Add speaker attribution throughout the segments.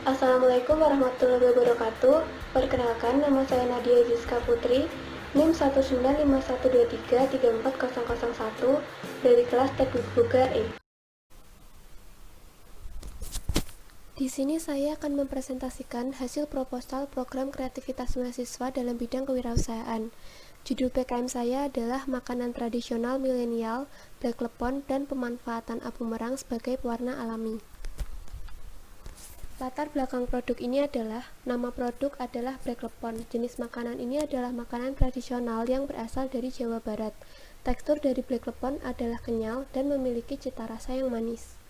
Speaker 1: Assalamualaikum warahmatullahi wabarakatuh. Perkenalkan, nama saya Nadia Zizka Putri, NIM 19512334001 dari kelas Teknik Bugar E. Di sini saya akan mempresentasikan hasil proposal program kreativitas mahasiswa dalam bidang kewirausahaan. Judul PKM saya adalah Makanan Tradisional Milenial, Black Lepon, dan Pemanfaatan Abu Merang sebagai Pewarna Alami. Latar belakang produk ini adalah, nama produk adalah Black Lepon. Jenis makanan ini adalah makanan tradisional yang berasal dari Jawa Barat. Tekstur dari Black Lepon adalah kenyal dan memiliki cita rasa yang manis.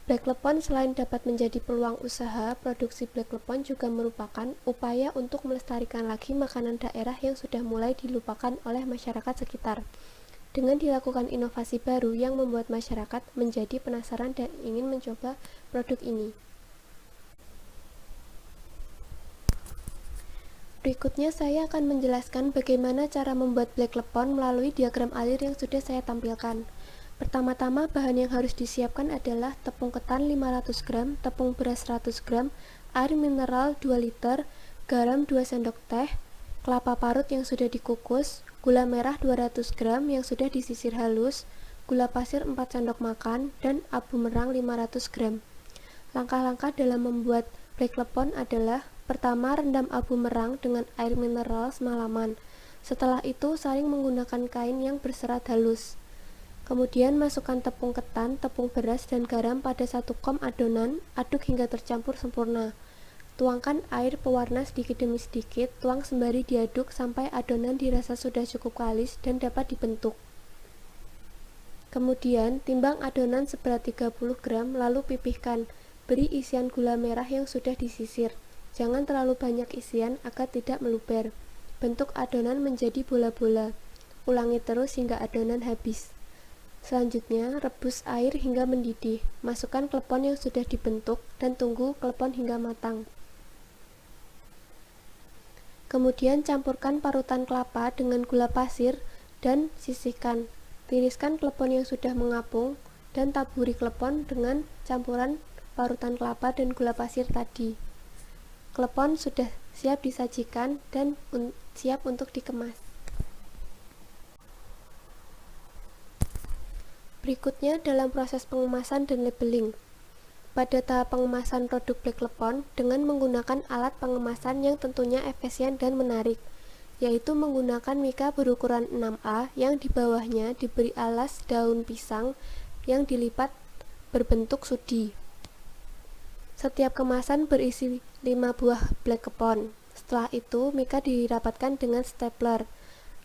Speaker 1: Black Lepon selain dapat menjadi peluang usaha, produksi Black Lepon juga merupakan upaya untuk melestarikan lagi makanan daerah yang sudah mulai dilupakan oleh masyarakat sekitar. Dengan dilakukan inovasi baru yang membuat masyarakat menjadi penasaran dan ingin mencoba produk ini. Berikutnya saya akan menjelaskan bagaimana cara membuat Black Lepon melalui diagram alir yang sudah saya tampilkan. Pertama-tama bahan yang harus disiapkan adalah tepung ketan 500 gram, tepung beras 100 gram, air mineral 2 liter, garam 2 sendok teh, kelapa parut yang sudah dikukus, gula merah 200 gram yang sudah disisir halus, gula pasir 4 sendok makan, dan abu merang 500 gram. Langkah-langkah dalam membuat Black Lepon adalah: pertama, rendam abu merang dengan air mineral semalaman. Setelah itu, saring menggunakan kain yang berserat halus. Kemudian masukkan tepung ketan, tepung beras, dan garam pada satu kom adonan, aduk hingga tercampur sempurna. Tuangkan air pewarna sedikit demi sedikit, tuang sembari diaduk sampai adonan dirasa sudah cukup kalis dan dapat dibentuk. Kemudian, timbang adonan seberat 30 gram, lalu pipihkan. Beri isian gula merah yang sudah disisir. Jangan terlalu banyak isian agar tidak meluber. Bentuk adonan menjadi bola-bola. Ulangi terus hingga adonan habis. Selanjutnya, rebus air hingga mendidih. Masukkan klepon yang sudah dibentuk dan tunggu klepon hingga matang. Kemudian campurkan parutan kelapa dengan gula pasir dan sisihkan. Tiriskan klepon yang sudah mengapung dan taburi klepon dengan campuran parutan kelapa dan gula pasir tadi. Klepon sudah siap disajikan dan siap untuk dikemas. Berikutnya dalam proses pengemasan dan labeling. Pada tahap pengemasan produk Black Lepon dengan menggunakan alat pengemasan yang tentunya efisien dan menarik, yaitu menggunakan mika berukuran 6A yang di bawahnya diberi alas daun pisang yang dilipat berbentuk sudi. Setiap kemasan berisi 5 buah Black Lepon. Setelah itu, mika dirapatkan dengan stapler.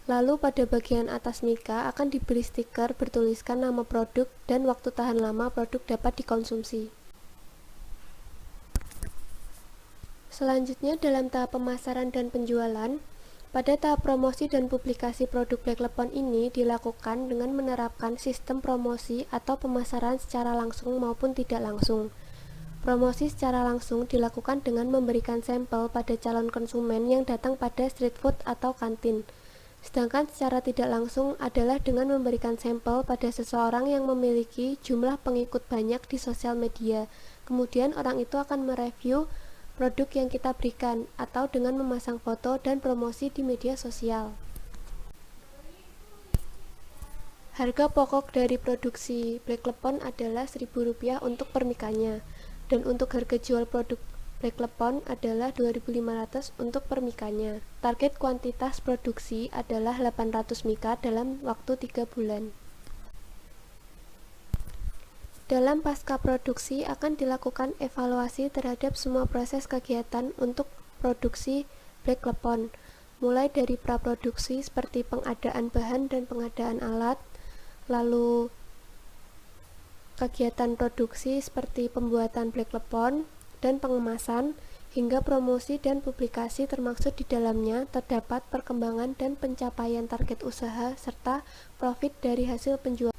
Speaker 1: Lalu pada bagian atas mika akan diberi stiker bertuliskan nama produk dan waktu tahan lama produk dapat dikonsumsi. Selanjutnya dalam tahap pemasaran dan penjualan, pada tahap promosi dan publikasi produk Black Lepon ini dilakukan dengan menerapkan sistem promosi atau pemasaran secara langsung maupun tidak langsung. Promosi secara langsung dilakukan dengan memberikan sampel pada calon konsumen yang datang pada street food atau kantin. Sedangkan secara tidak langsung adalah dengan memberikan sampel pada seseorang yang memiliki jumlah pengikut banyak di sosial media. Kemudian orang itu akan mereview produk yang kita berikan atau dengan memasang foto dan promosi di media sosial. Harga pokok dari produksi Black Lepon adalah Rp1.000 untuk per mikanya, dan untuk harga jual produk Black Lepon adalah 2.500 untuk per mikanya. Target kuantitas produksi adalah 800 mika dalam waktu 3 bulan. Dalam pasca produksi akan dilakukan evaluasi terhadap semua proses kegiatan untuk produksi Black Lepon, mulai dari praproduksi seperti pengadaan bahan dan pengadaan alat, lalu kegiatan produksi seperti pembuatan Black Lepon dan pengemasan, hingga promosi dan publikasi termaksud di dalamnya terdapat perkembangan dan pencapaian target usaha serta profit dari hasil penjualan.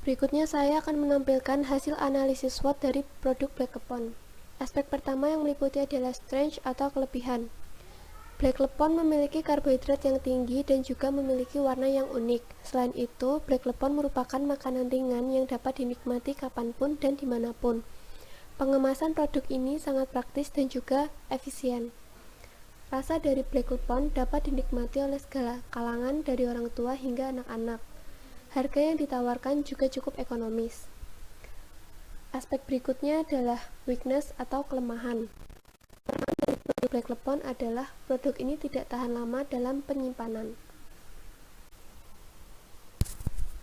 Speaker 1: Berikutnya saya akan menampilkan hasil analisis SWOT dari produk Black Lepon. Aspek pertama yang meliputi adalah strength atau kelebihan. Black lepon memiliki karbohidrat yang tinggi dan juga memiliki warna yang unik. Selain itu, black lepon merupakan makanan ringan yang dapat dinikmati kapanpun dan dimanapun. Pengemasan produk ini sangat praktis dan juga efisien. Rasa dari black lepon dapat dinikmati oleh segala kalangan dari orang tua hingga anak-anak. Harga yang ditawarkan juga cukup ekonomis. Aspek berikutnya adalah weakness atau kelemahan. Black lepon adalah produk ini tidak tahan lama dalam penyimpanan.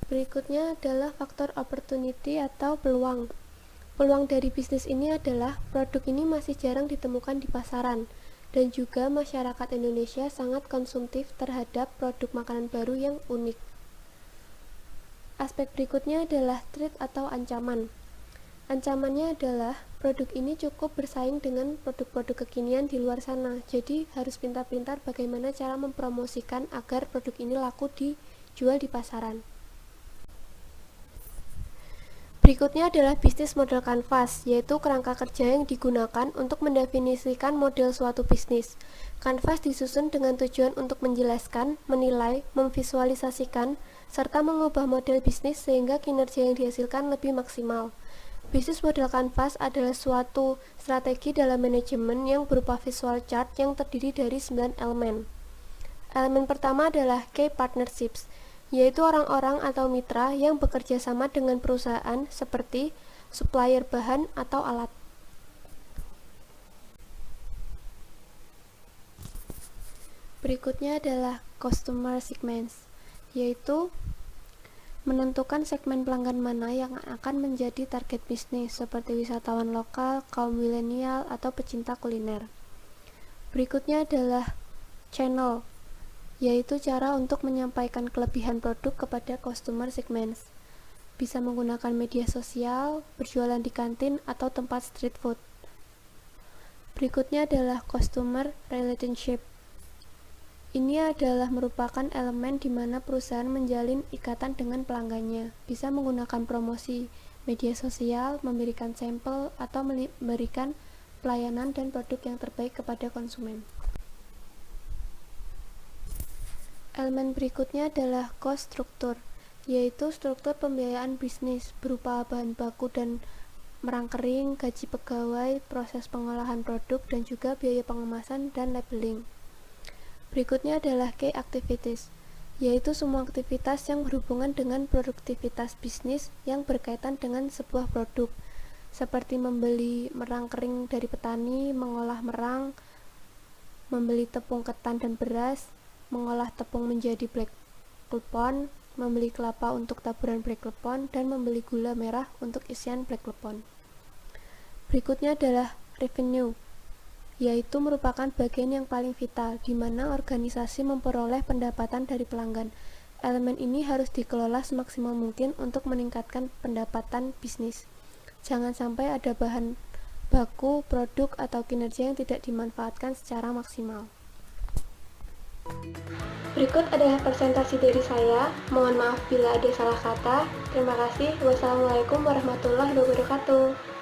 Speaker 1: Berikutnya adalah faktor opportunity atau peluang. Peluang dari bisnis ini adalah produk ini masih jarang ditemukan di pasaran, dan juga masyarakat Indonesia sangat konsumtif terhadap produk makanan baru yang unik. Aspek berikutnya adalah threat atau ancaman. Ancamannya adalah produk ini cukup bersaing dengan produk-produk kekinian di luar sana, jadi harus pintar-pintar bagaimana cara mempromosikan agar produk ini laku dijual di pasaran. Berikutnya adalah bisnis model kanvas, yaitu kerangka kerja yang digunakan untuk mendefinisikan model suatu bisnis. Kanvas disusun dengan tujuan untuk menjelaskan, menilai, memvisualisasikan, serta mengubah model bisnis sehingga kinerja yang dihasilkan lebih maksimal. Bisnis model kanvas adalah suatu strategi dalam manajemen yang berupa visual chart yang terdiri dari 9 elemen. Elemen pertama adalah key partnerships, yaitu orang-orang atau mitra yang bekerja sama dengan perusahaan seperti supplier bahan atau alat. Berikutnya adalah customer segments, yaitu menentukan segmen pelanggan mana yang akan menjadi target bisnis seperti wisatawan lokal, kaum milenial, atau pecinta kuliner. Berikutnya adalah channel, yaitu cara untuk menyampaikan kelebihan produk kepada customer segments. Bisa menggunakan media sosial, berjualan di kantin, atau tempat street food. Berikutnya adalah customer relationship. Ini adalah merupakan elemen di mana perusahaan menjalin ikatan dengan pelanggannya. Bisa menggunakan promosi media sosial, memberikan sampel, atau memberikan pelayanan dan produk yang terbaik kepada konsumen. Elemen berikutnya adalah cost structure, yaitu struktur pembiayaan bisnis berupa bahan baku dan merangkering, gaji pegawai, proses pengolahan produk, dan juga biaya pengemasan dan labeling. Berikutnya adalah key activities, yaitu semua aktivitas yang berhubungan dengan produktivitas bisnis yang berkaitan dengan sebuah produk, seperti membeli merang kering dari petani, mengolah merang, membeli tepung ketan dan beras, mengolah tepung menjadi black lepon, membeli kelapa untuk taburan black lepon, dan membeli gula merah untuk isian black lepon. Berikutnya adalah revenue, yaitu merupakan bagian yang paling vital, di mana organisasi memperoleh pendapatan dari pelanggan. Elemen ini harus dikelola semaksimal mungkin untuk meningkatkan pendapatan bisnis. Jangan sampai ada bahan baku, produk, atau kinerja yang tidak dimanfaatkan secara maksimal. Berikut adalah presentasi dari saya. Mohon maaf bila ada salah kata. Terima kasih. Wassalamualaikum warahmatullahi wabarakatuh.